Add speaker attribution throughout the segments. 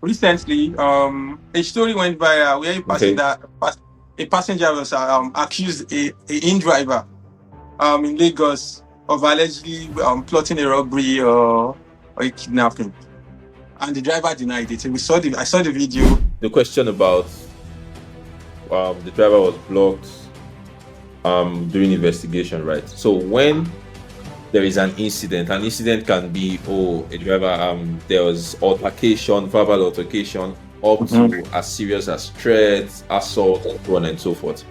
Speaker 1: recently, a story went viral where
Speaker 2: Okay.
Speaker 1: a passenger was accused a in driver in Lagos of allegedly plotting a robbery or a kidnapping, and the driver denied it. I saw the video.
Speaker 2: The question about the driver was blocked during investigation, right? So when there is an incident can be, oh, a driver, there was altercation, verbal altercation, up
Speaker 1: Mhm.
Speaker 2: to as serious as threats, assault, and so on and so forth.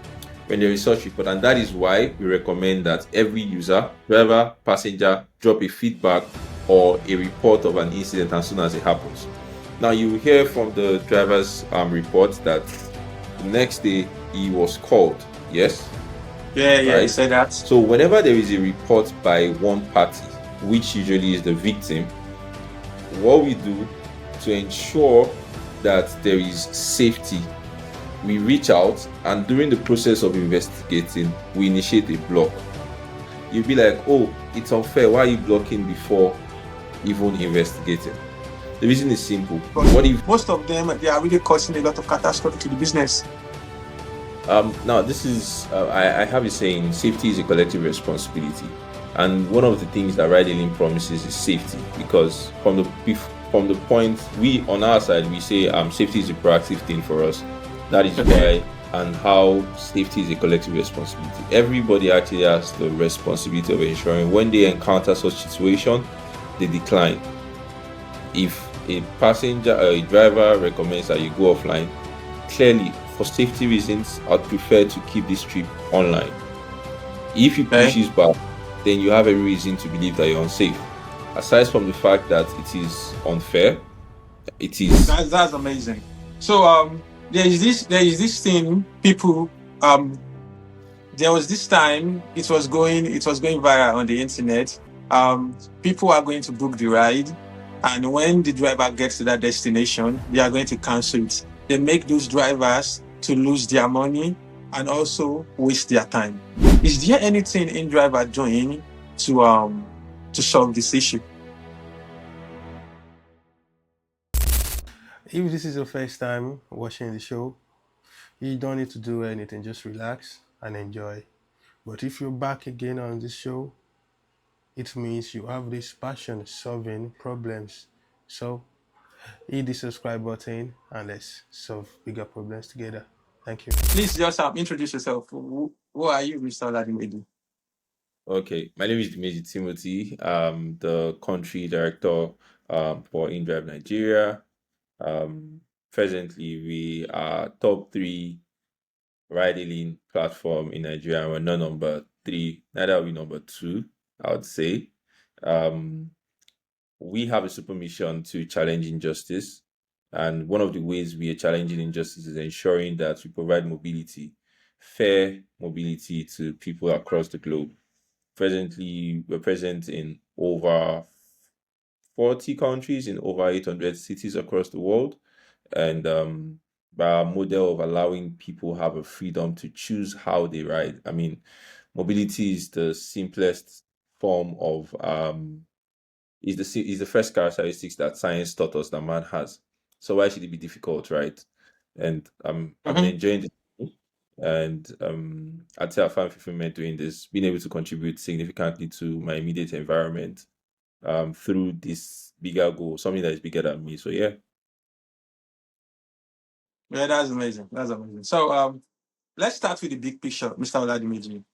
Speaker 2: When there is such report, and that is why we recommend that every user, driver, passenger, drop a feedback or a report of an incident as soon as it happens. Now you will hear from the driver's report that the next day he was called. Yes,
Speaker 1: Yeah, yeah, he
Speaker 2: right?
Speaker 1: said that.
Speaker 2: So whenever there is a report by one party, which usually is the victim, what we do to ensure that there is safety, we reach out, and during the process of investigating, we initiate a block. You'll be like, oh, it's unfair. Why are you blocking before even investigating? The reason is simple.
Speaker 1: But
Speaker 2: What if
Speaker 1: most of them, they are really causing a lot of catastrophe to the business.
Speaker 2: now this is I have a saying, safety is a collective responsibility, and one of the things that ride hailing promises is safety, because from the point we on our side we say safety is a proactive thing for us. That is
Speaker 1: Okay.
Speaker 2: why, and how safety is a collective responsibility. Everybody actually has the responsibility of ensuring when they encounter such situation, they decline. If a passenger or a driver recommends that you go offline, clearly for safety reasons, I'd prefer to keep this trip online. If he
Speaker 1: Okay.
Speaker 2: pushes back, then you have every reason to believe that you're unsafe. Aside from the fact that it is unfair, it is.
Speaker 1: That's amazing. So there is this thing people um there was this time it was going viral on the internet. People are going to book the ride, and when the driver gets to that destination, they are going to cancel it. They make those drivers to lose their money and also waste their time. Is there anything in driver doing to solve this issue?
Speaker 3: If this is your first time watching the show, you don't need to do anything, just relax and enjoy. But if you're back again on this show, it means you have this passion solving problems. So hit the subscribe button and let's solve bigger problems together. Thank you.
Speaker 1: Please just introduce yourself. Who are you, Mr. Oladimeji?
Speaker 2: Okay, my name is Dimeji Timothy. The country director for InDrive Nigeria. Um, Presently, we are top three ride-hailing platform in Nigeria, and we're not number three. Neither are we number two, I would say. Um, we have a super mission to challenge injustice. And one of the ways we are challenging injustice is ensuring that we provide mobility, fair mobility to people across the globe. Presently, we're present in over 40 countries, in over 800 cities across the world. And by our model of allowing people have a freedom to choose how they ride. I mean, mobility is the simplest form of is the first characteristics that science taught us that man has. So why should it be difficult, right? And I've been
Speaker 1: Mhm.
Speaker 2: enjoying this, and I'd say I find fulfillment doing this, being able to contribute significantly to my immediate environment through this bigger goal, something that is bigger than me. So yeah.
Speaker 1: Yeah, that's amazing. That's amazing. So let's start with the big picture, Mr. Oladimeji.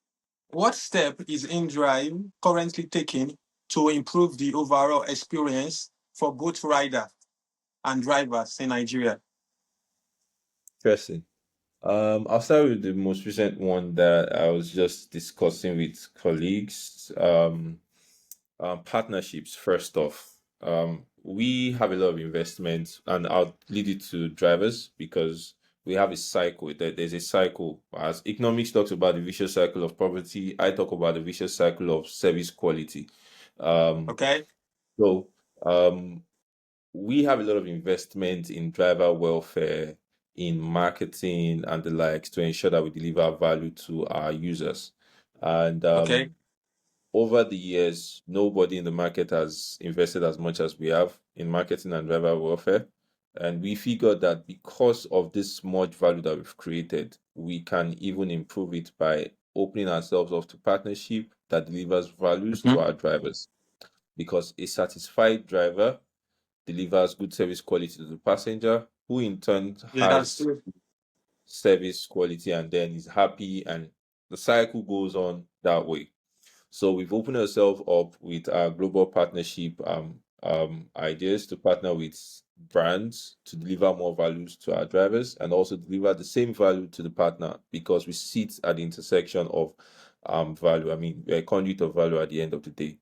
Speaker 1: What step is InDrive currently taking to improve the overall experience for both rider and drivers in Nigeria?
Speaker 2: Interesting. I'll start with the most recent one that I was just discussing with colleagues. Partnerships, first off. We have a lot of investment, and I'll lead it to drivers because we have a cycle. There's a cycle. As economics talks about the vicious cycle of poverty, I talk about the vicious cycle of service quality. Um,
Speaker 1: Okay.
Speaker 2: so, um, we have a lot of investment in driver welfare, in marketing and the likes to ensure that we deliver value to our users. And
Speaker 1: Okay.
Speaker 2: over the years, nobody in the market has invested as much as we have in marketing and driver welfare. And we figured that because of this much value that we've created, we can even improve it by opening ourselves up to partnership that delivers values to
Speaker 1: Mhm.
Speaker 2: our drivers. Because a satisfied driver delivers good service quality to the passenger, who in turn
Speaker 1: Yeah, that's
Speaker 2: has
Speaker 1: true.
Speaker 2: service quality and then is happy, and the cycle goes on that way. So we've opened ourselves up with our global partnership ideas to partner with brands to deliver more values to our drivers and also deliver the same value to the partner, because we sit at the intersection of value. I mean, we're a conduit of value at the end of the day.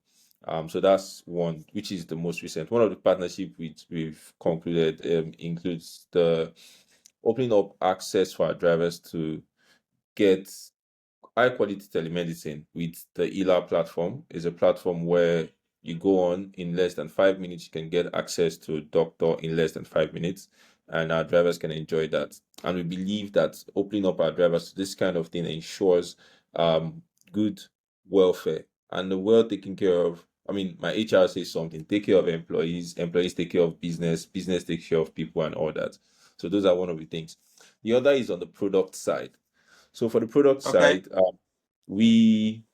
Speaker 2: So that's one, which is the most recent. One of the partnership which we've concluded includes the opening up access for our drivers to get high quality telemedicine with the ELA platform. Is a platform where you go on in less than 5 minutes, you can get access to a doctor in less than 5 minutes, and our drivers can enjoy that. And we believe that opening up our drivers to this kind of thing ensures good welfare and the well taken care of. I mean, my HR says something: take care of employees, employees take care of business, business takes care of people, and all that. So those are one of the things. The other is on the product side. So for the product
Speaker 1: Okay.
Speaker 2: side, we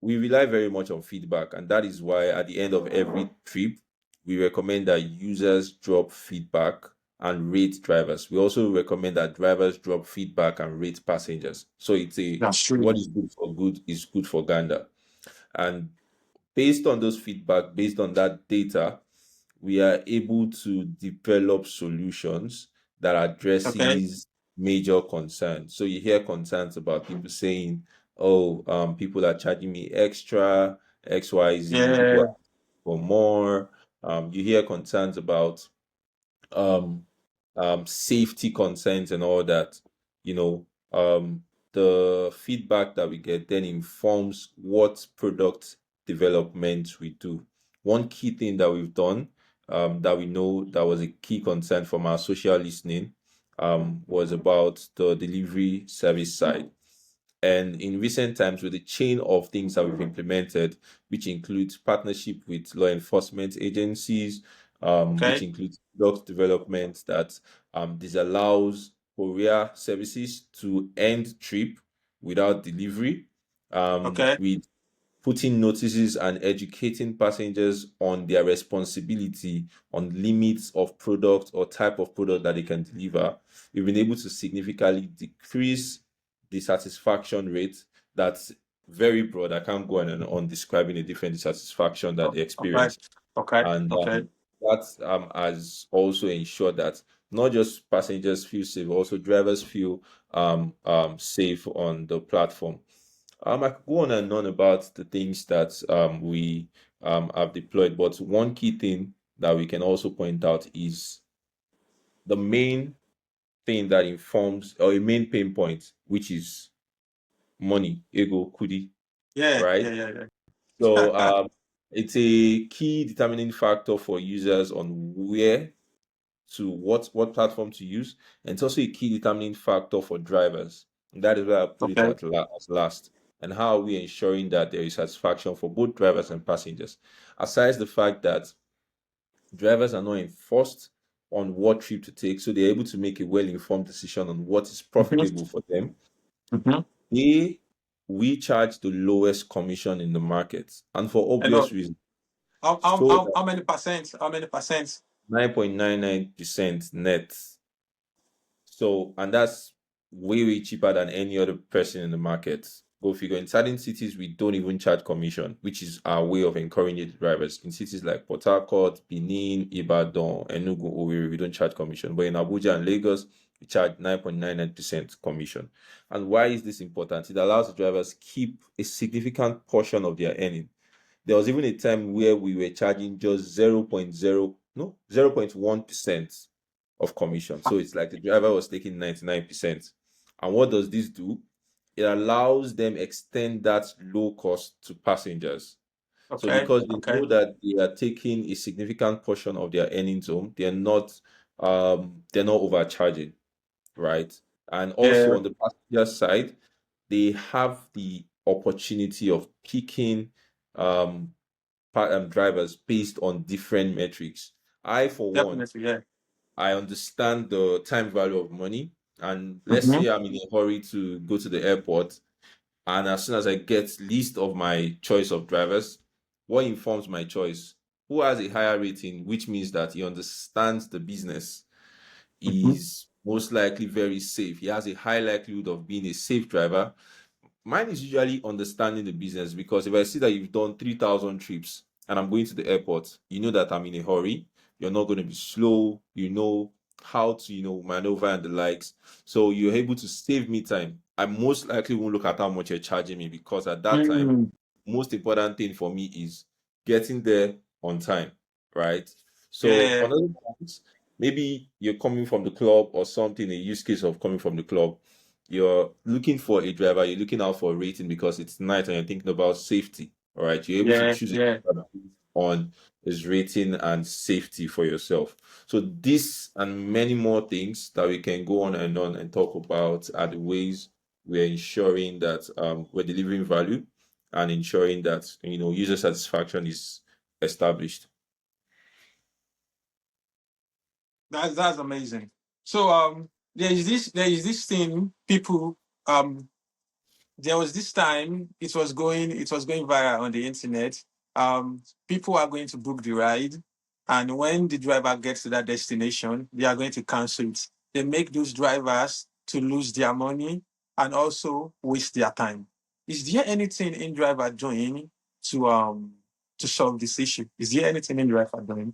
Speaker 2: we rely very much on feedback, and that is why at the end of every trip, we recommend that users drop feedback and rate drivers. We also recommend that drivers drop feedback and rate passengers. So it's a
Speaker 1: That's true.
Speaker 2: what is good for good is good for gander. And based on those feedback, based on that data, we are able to develop solutions that
Speaker 1: Okay.
Speaker 2: addresses major concerns. So you hear concerns about people saying, "Oh, people are charging me extra X, Y, Z. People
Speaker 1: Yeah.
Speaker 2: are for more." You hear concerns about um safety concerns and all that. you know the feedback that we get then informs what product development we do. One key thing that we've done, that we know that was a key concern from our social listening, was about the delivery service side. And in recent times, with the chain of things that we've implemented, which includes partnership with law enforcement agencies, which
Speaker 1: Okay.
Speaker 2: includes product development that disallows courier services to end trip without delivery,
Speaker 1: Okay.
Speaker 2: with putting notices and educating passengers on their responsibility on limits of product or type of product that they can deliver. We've been able to significantly decrease the satisfaction rate. That's very broad. I can't go on and on describing the different dissatisfaction that they
Speaker 1: Okay.
Speaker 2: experience.
Speaker 1: Okay.
Speaker 2: And
Speaker 1: Okay.
Speaker 2: that has also ensured that not just passengers feel safe, also drivers feel safe on the platform. I could go on and on about the things that we have deployed, but one key thing that we can also point out is the main thing that informs, or a main pain point, which is money, ego, kudi,
Speaker 1: Yeah.
Speaker 2: right?
Speaker 1: Yeah. Yeah.
Speaker 2: So
Speaker 1: Yeah.
Speaker 2: it's a key determining factor for users on where to what platform to use, and it's also a key determining factor for drivers. And that is why I put it
Speaker 1: Okay.
Speaker 2: at as last. And how are we ensuring that there is satisfaction for both drivers and passengers? Aside the fact that drivers are not enforced on what trip to take, so they're able to make a well-informed decision on what is
Speaker 1: Mhm.
Speaker 2: profitable for them.
Speaker 1: Mhm.
Speaker 2: They We charge the lowest commission in the market, and for obvious
Speaker 1: Hello.
Speaker 2: reasons.
Speaker 1: How, how,
Speaker 2: So
Speaker 1: how,
Speaker 2: that
Speaker 1: how many percent? How many percent?
Speaker 2: 9.99% net. So, and that's way, way cheaper than any other person in the market. Go figure. In certain cities, we don't even charge commission, which is our way of encouraging the drivers. In cities like Port Harcourt, Benin, Ibadan, Enugu, Owerri, we don't charge commission. But in Abuja and Lagos, we charge 9.99% commission. And why is this important? It allows the drivers keep a significant portion of their earning. There was even a time where we were charging just 0.0, no, 0.1% of commission. So it's like the driver was taking 99%. And what does this do? It allows them extend that low cost to passengers. So
Speaker 1: Okay.
Speaker 2: because they
Speaker 1: Okay.
Speaker 2: know that they are taking a significant portion of their earnings home, they're not overcharging, right? And also
Speaker 1: Yeah.
Speaker 2: on the passenger side, they have the opportunity of picking um drivers based on different metrics. I, for one,
Speaker 1: Definitely. Yeah.
Speaker 2: I understand the time value of money. And let's
Speaker 1: Mm-hmm.
Speaker 2: say I'm in a hurry to go to the airport, and as soon as I get list of my choice of drivers, what informs my choice? Who has a higher rating, which means that he understands the business,
Speaker 1: Mm-hmm.
Speaker 2: is most likely very safe. He has a high likelihood of being a safe driver. Mine is usually understanding the business, because if I see that you've done 3,000 trips and I'm going to the airport, you know that I'm in a hurry. You're not going to be slow. You know how to, maneuver and the likes. So you're able to save me time. I most likely won't look at how much you're charging me, because at that time,
Speaker 1: Mm.
Speaker 2: most important thing for me is getting there on time, right? So
Speaker 1: Yeah,
Speaker 2: on other hands, maybe you're coming from the club or something, a use case of coming from the club, you're looking for a driver, you're looking out for a rating because it's night and you're thinking about safety. All right. You're able to
Speaker 1: yeah,
Speaker 2: choose a
Speaker 1: yeah.
Speaker 2: driver based on his rating and safety for yourself. So this and many more things that we can go on and talk about are the ways we're ensuring that we're delivering value and ensuring that user satisfaction is established.
Speaker 1: That's amazing. So there is this thing people um there was this time it was going viral on the internet. People are going to book the ride, and when the driver gets to that destination, they are going to cancel it. They make those drivers to lose their money and also waste their time. Is there anything InDrive are doing to um to solve this issue? Is there anything InDrive are doing?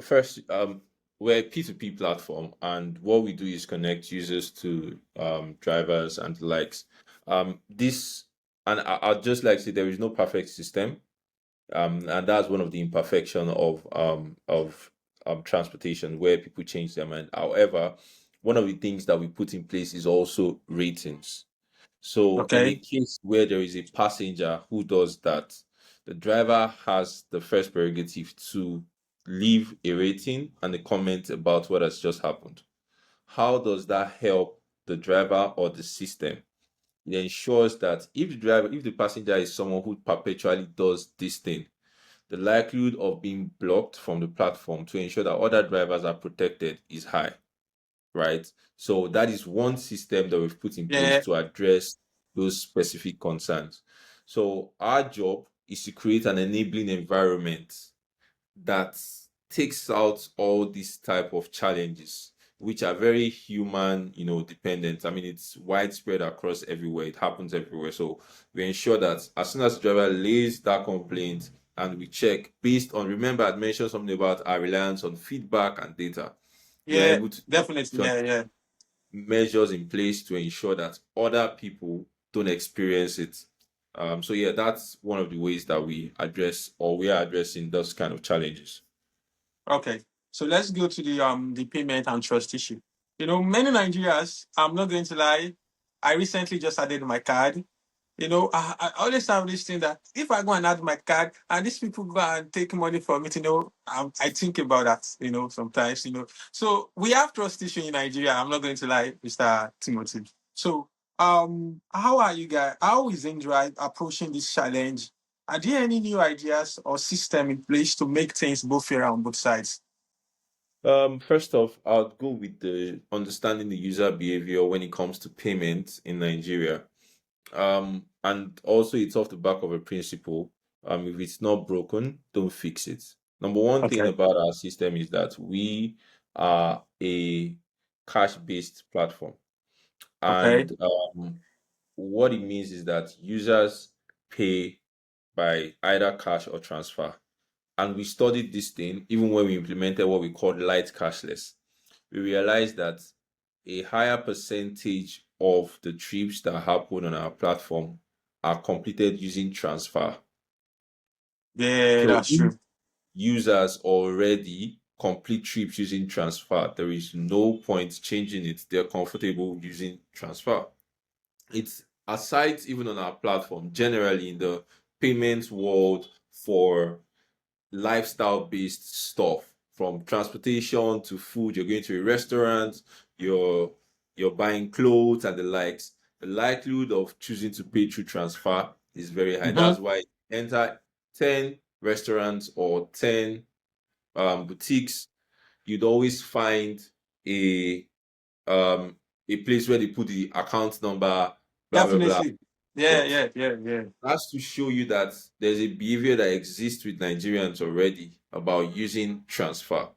Speaker 2: First, we're a P2P platform, and what we do is connect users to drivers and the likes. This, and I'd just like to say there is no perfect system, and that's one of the imperfection of transportation, where people change their mind. However, one of the things that we put in place is also ratings. So in a
Speaker 1: Okay.
Speaker 2: case where there is a passenger who does that, the driver has the first prerogative to leave a rating and a comment about what has just happened. How does that help the driver or the system? It ensures that if the passenger is someone who perpetually does this thing, the likelihood of being blocked from the platform to ensure that other drivers are protected is high, right? So that is one system that we've put in place
Speaker 1: Yeah.
Speaker 2: to address those specific concerns. So our job is to create an enabling environment that takes out all these type of challenges, which are very human, dependent. I mean, it's widespread across everywhere. It happens everywhere. So we ensure that as soon as the driver lays that complaint, and we check based on, remember I mentioned something about our reliance on feedback and data. We are
Speaker 1: Yeah,
Speaker 2: able
Speaker 1: definitely.
Speaker 2: to
Speaker 1: Yeah, yeah.
Speaker 2: measures in place to ensure that other people don't experience it. So yeah, that's one of the ways that we address, or we are addressing those kind of challenges.
Speaker 1: Okay, so let's go to the payment and trust issue. Many Nigerians, I'm not going to lie, I recently just added my card. I always have this thing that if I go and add my card and these people go and take money from it, I think about that, sometimes. So we have trust issue in Nigeria. I'm not going to lie, Mr. Timothy. So how are you guys? How is InDrive approaching this challenge? Are there any new ideas or system in place to make things both fair on both sides?
Speaker 2: First off, I'll go with the understanding the user behavior when it comes to payments in Nigeria. And also it's off the back of a principle. If it's not broken, don't fix it. Number one thing
Speaker 1: Okay.
Speaker 2: about our system is that we are a cash-based platform.
Speaker 1: Okay.
Speaker 2: And what it means is that users pay by either cash or transfer. And we studied this thing even when we implemented what we called light cashless. We realized that a higher percentage of the trips that happen on our platform are completed using transfer.
Speaker 1: Yeah,
Speaker 2: So
Speaker 1: that's
Speaker 2: if
Speaker 1: true.
Speaker 2: users already complete trips using transfer, there is no point changing it. They're comfortable using transfer. It's aside even on our platform, generally in the payments world, for lifestyle based stuff, from transportation to food. You're going to a restaurant, you're you're buying clothes and the likes. The likelihood of choosing to pay through transfer is very high.
Speaker 1: Hmm.
Speaker 2: That's why enter 10 restaurants or 10 boutiques, you'd always find a um a place where they put the account number, blah blah blah.
Speaker 1: Definitely. Yeah,
Speaker 2: But
Speaker 1: yeah, yeah, yeah.
Speaker 2: that's to show you that there's a behavior that exists with Nigerians already about using transfer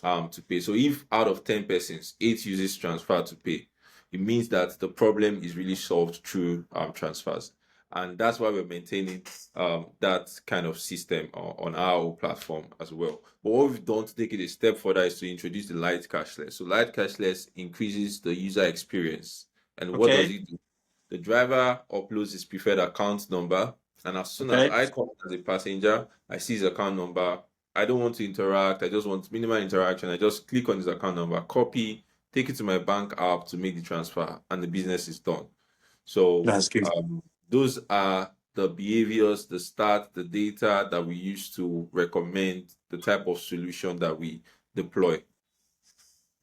Speaker 2: to pay. So if out of 10 persons, 8 uses transfer to pay, it means that the problem is really solved through transfers. And that's why we're maintaining that kind of system on our platform as well. But what we've done to take it a step further is to introduce the light cashless. So light cashless increases the user experience. And what does
Speaker 1: Okay,
Speaker 2: it do? The driver uploads his preferred account number, and as soon as
Speaker 1: okay.
Speaker 2: I come as a passenger, I see his account number. I don't want to interact. I just want minimal interaction. I just click on his account number, copy, take it to my bank app to make the transfer, and the business is done. So
Speaker 1: That's good.
Speaker 2: those are the behaviors, the stats, the data that we use to recommend the type of solution that we deploy.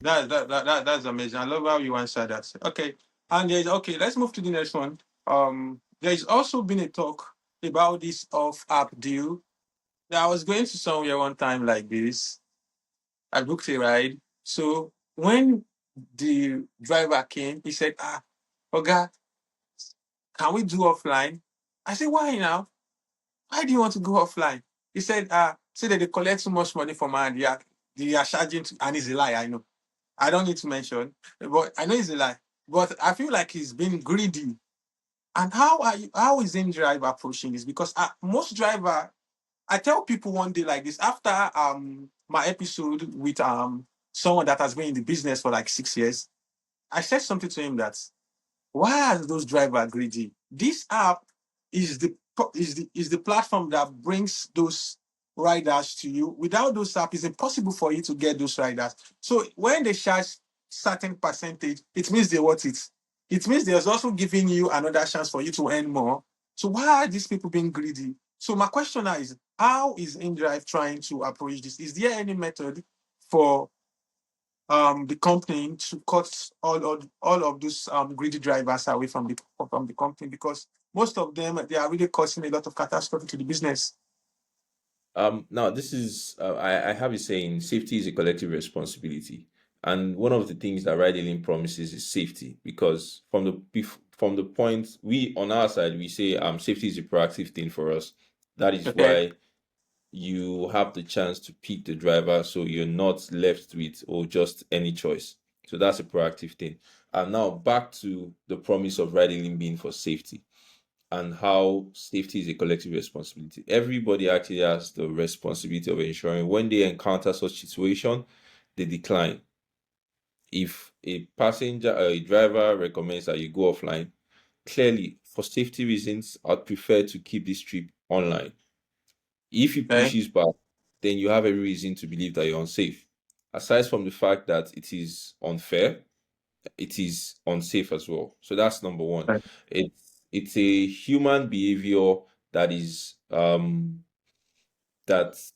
Speaker 1: That's amazing. I love how you answer that. Okay. And there's okay, let's move to the next one. There's also been a talk about this off app deal. I was going to somewhere one time like this. I booked a ride. So when the driver came, he said, Oga, can we do offline? I said, why now? Why do you want to go offline? He said, say that they collect so much money from her and they are charging and it's a lie, I know. I don't need to mention, but I know it's a lie. But I feel like he's been greedy. And how is InDrive approaching this? Because most driver, I tell people one day like this after my episode with someone that has been in the business for like 6 years, I said something to him that why are those drivers greedy? This app is the platform that brings those riders to you. Without those apps, it's impossible for you to get those riders. So when they charge certain percentage, it means they want it. It means there's also giving you another chance for you to earn more. So why are these people being greedy? So my question now is, how is InDrive trying to approach this? Is there any method for the company to cut all of those greedy drivers away from the company, because most of them they are really causing a lot of catastrophe to the business.
Speaker 2: Now this is I have a saying: safety is a collective responsibility, and one of the things that ride hailing promises is safety, because from the point we on our side we say safety is a proactive thing for us. That is
Speaker 1: Okay.
Speaker 2: why you have the chance to pick the driver, so you're not left with or just any choice. So that's a proactive thing. And now back to the promise of ride hailing being for safety, and how safety is a collective responsibility. Everybody actually has the responsibility of ensuring when they encounter such situation, they decline. If a passenger or a driver recommends that you go offline, clearly for safety reasons, I'd prefer to keep this trip online. If he
Speaker 1: Okay.
Speaker 2: pushes back, then you have every reason to believe that you're unsafe. Aside from the fact that it is unfair, it is unsafe as well. So that's number one.
Speaker 1: Okay.
Speaker 2: It's a human behavior that is that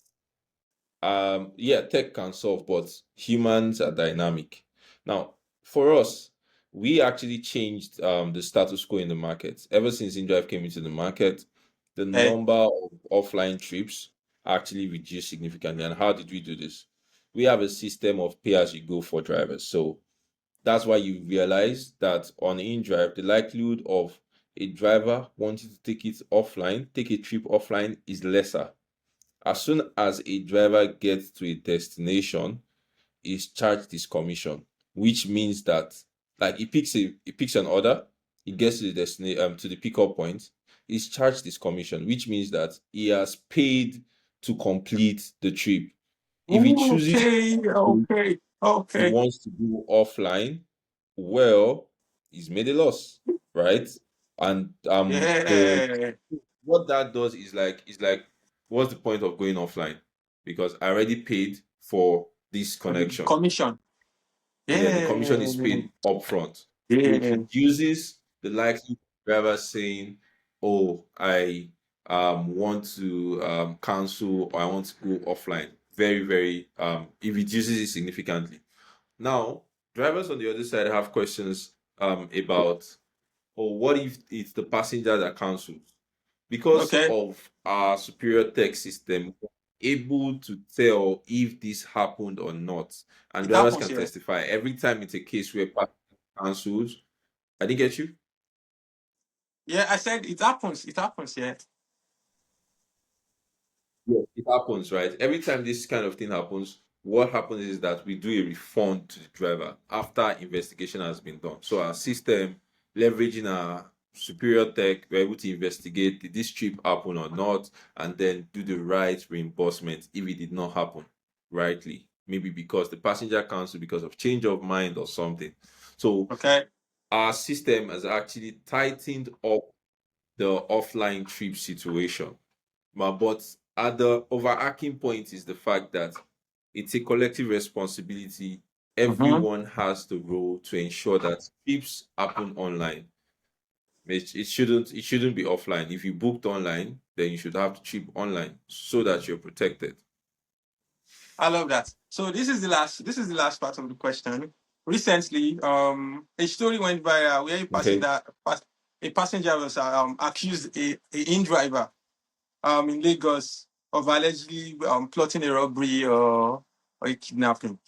Speaker 2: yeah, tech can solve, but humans are dynamic. Now, for us, we actually changed the status quo in the market. Ever since InDrive came into the market, the
Speaker 1: Okay.
Speaker 2: number of offline trips actually reduced significantly. And how did we do this? We have a system of pay as you go for drivers. So that's why you realize that on InDrive, the likelihood of a driver wanting to take a trip offline is lesser. As soon as a driver gets to a destination, he's charged his commission, which means that like he picks an order, he gets to the destination to the pickup point, he's charged his commission, which means that he has paid to complete the trip. If he chooses
Speaker 1: Okay. Okay.
Speaker 2: he
Speaker 1: Okay.
Speaker 2: wants to go offline, well, he's made a loss, right? And the
Speaker 1: Yeah.
Speaker 2: what that does is like, what's the point of going offline? Because I already paid for this
Speaker 1: For the
Speaker 2: connection.
Speaker 1: commission.
Speaker 2: Yeah, the commission
Speaker 1: Yeah.
Speaker 2: is paid upfront. So it
Speaker 1: Yeah.
Speaker 2: reduces the likelihood of driver saying, "Oh, I want to cancel or I want to go offline." Very, very it reduces it significantly. Now, drivers on the other side have questions about, or what if it's the passenger that cancels? Because
Speaker 1: Okay.
Speaker 2: of our superior tech system, able to tell if this happened or not. And
Speaker 1: It
Speaker 2: drivers
Speaker 1: happens
Speaker 2: can
Speaker 1: here.
Speaker 2: testify. Every time it's a case where cancels, I didn't get you.
Speaker 1: Yeah, I said it happens. It happens here.
Speaker 2: Yeah, it happens, right? Every time this kind of thing happens, what happens is that we do a refund to the driver after investigation has been done. So our system, leveraging our superior tech, we're able to investigate did this trip happen or not, and then do the right reimbursement if it did not happen rightly. Maybe because the passenger canceled because of change of mind or something. So
Speaker 1: Okay.
Speaker 2: our system has actually tightened up the offline trip situation. But at the overarching point is the fact that it's a collective responsibility.
Speaker 1: Mm-hmm.
Speaker 2: Everyone has the role to ensure that trips happen online. It shouldn't be offline. If you booked online, then you should have the trip online so that you're protected.
Speaker 1: I love that. So this is the last part of the question. Recently, a story went viral where
Speaker 2: Okay.
Speaker 1: a passenger was accused a in driver in Lagos of allegedly plotting a robbery or a kidnapping,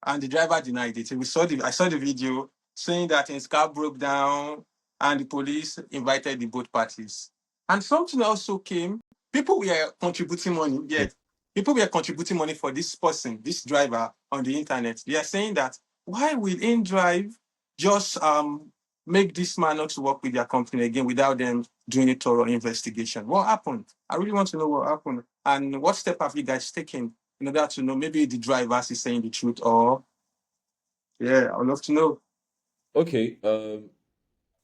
Speaker 1: and the driver denied it. I saw the video saying that his car broke down and the police invited the both parties. And something also came. People were contributing money. Yeah, people were contributing money for this person, this driver on the internet. They are saying that why will InDrive just make this man not to work with their company again without them doing a thorough investigation? What happened? I really want to know what happened. And what step have you guys taken in order to know maybe the drivers is saying the truth or yeah, I would love to know.
Speaker 2: Okay.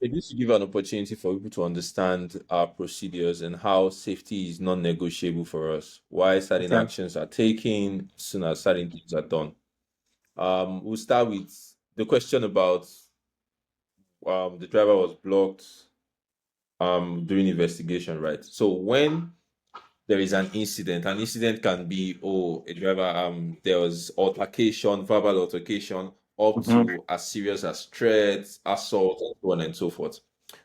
Speaker 2: It needs to give an opportunity for people to understand our procedures and how safety is non-negotiable for us. Why certain
Speaker 1: Okay.
Speaker 2: actions are taken as soon as certain things are done. We'll start with the question about the driver was blocked during investigation, right? So when there is an incident can be a driver there was altercation, verbal altercation, up
Speaker 1: Mhm.
Speaker 2: to as serious as threats, assault, and so on and so forth.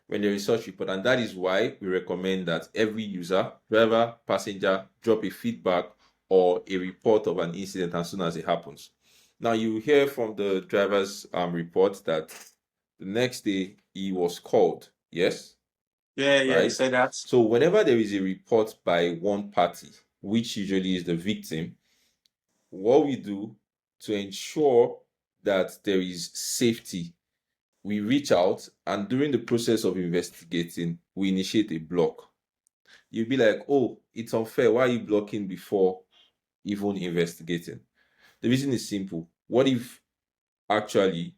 Speaker 2: When there is such report, and that is why we recommend that every user, driver, passenger, drop a feedback or a report of an incident as soon as it happens. Now you hear from the driver's report that the next day he was called. Yes,
Speaker 1: Yeah, yeah, you
Speaker 2: right?
Speaker 1: said that.
Speaker 2: So whenever there is a report by one party, which usually is the victim, what we do to ensure that there is safety, we reach out and during the process of investigating, we initiate a block. You'll be like, oh, it's unfair. Why are you blocking before even investigating? The reason is simple. What if actually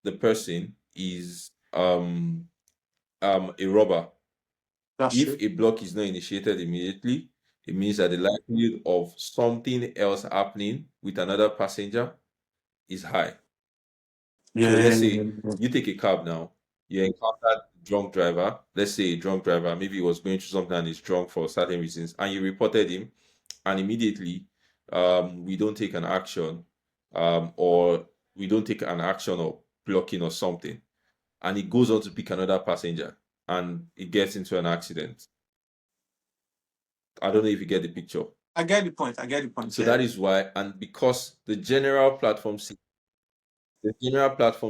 Speaker 2: the person is a robber?
Speaker 1: That's
Speaker 2: If
Speaker 1: true.
Speaker 2: a block is not initiated immediately, it means that the likelihood of something else happening with another passenger is high. So
Speaker 1: Yeah.
Speaker 2: let's say you take a cab now, you encountered a drunk driver, let's say a drunk driver, maybe he was going through something and he's drunk for certain reasons, and you reported him, and immediately we don't take an action, or we don't take an action of blocking or something, and he goes on to pick another passenger and it gets into an accident. I don't know if you get the picture.
Speaker 1: I get the point. I get the point.
Speaker 2: So
Speaker 1: Yeah.
Speaker 2: that is why, and because the general platform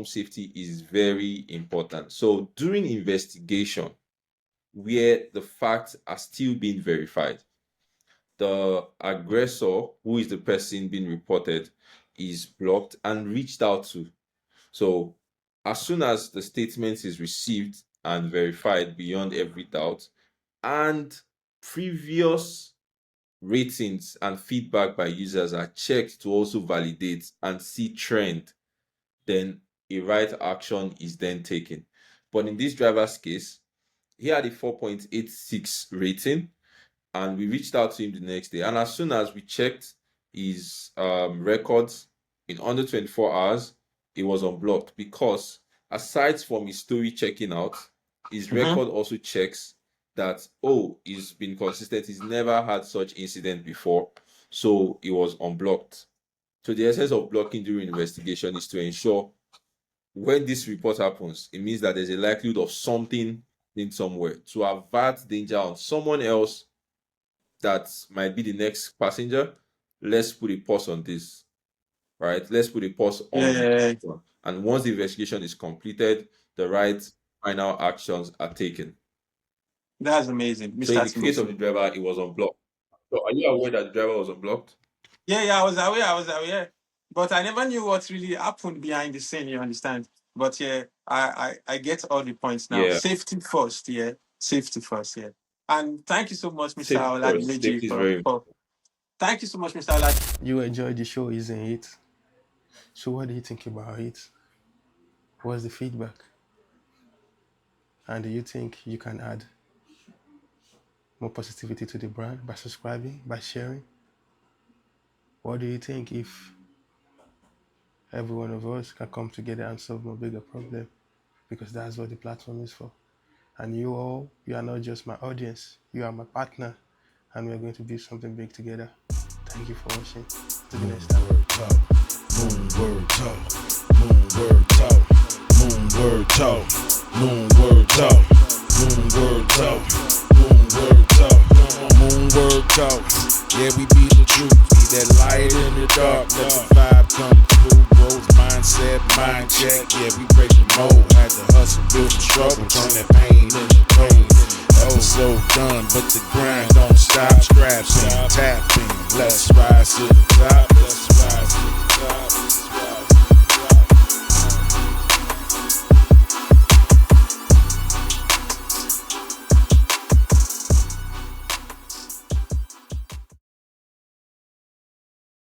Speaker 2: safety is very important. So during investigation, where the facts are still being verified, the aggressor, who is the person being reported, is blocked and reached out to. So as soon as the statement is received and verified beyond every doubt, and previous ratings and feedback by users are checked to also validate and see trend, then a right action is then taken. But in this driver's case, he had a 4.86 rating, and we reached out to him the next day. And as soon as we checked his records in under 24 hours, it was unblocked because aside from his story checking out, his
Speaker 1: Mm-hmm.
Speaker 2: record also checks that, oh, he's been consistent. He's never had such incident before. So it was unblocked. So the essence of blocking during investigation is to ensure when this report happens, it means that there's a likelihood of something in somewhere to avert danger on someone else that might be the next passenger, let's put a pause on this, right? Let's put a pause on the
Speaker 1: Yeah,
Speaker 2: one. And once the investigation is completed, the right final actions are taken.
Speaker 1: that's amazing,
Speaker 2: So in
Speaker 1: Mr.
Speaker 2: the case of
Speaker 1: Timothy.
Speaker 2: the driver, it was unblocked. So are you aware that the driver was unblocked?
Speaker 1: Yeah, I was aware. But I never knew what really happened behind the scene, you understand? But yeah, I get all the points now.
Speaker 2: Yeah.
Speaker 1: Safety first, yeah. Safety first, yeah. And thank you so much, Mr.
Speaker 2: Safety first.
Speaker 1: Oladimeji,
Speaker 2: Safety is very
Speaker 1: for thank you so much, Mr. Oladimeji.
Speaker 3: You enjoyed the show, isn't it? So what do you think about it? What's the feedback? And do you think you can add more positivity to the brand by subscribing, by sharing? What do you think if every one of us can come together and solve a bigger problem? Because that's what the platform is for. And you all, you are not just my audience, you are my partner, and we're going to do something big together. Thank you for watching. Till the next time.
Speaker 4: Moonword talk, Moonword talk, Moonword talk, Moonword talk, Moonword talk, Moonword talk, Moonword talk. Yeah, we be the truth, be that light in the dark. Let the vibe come through, growth mindset, mind check. Yeah, we break the mold, had to hustle, build the struggle, turn that pain into gold. Episode done, but the grind don't stop. Scraps and tapping, let's rise to the top.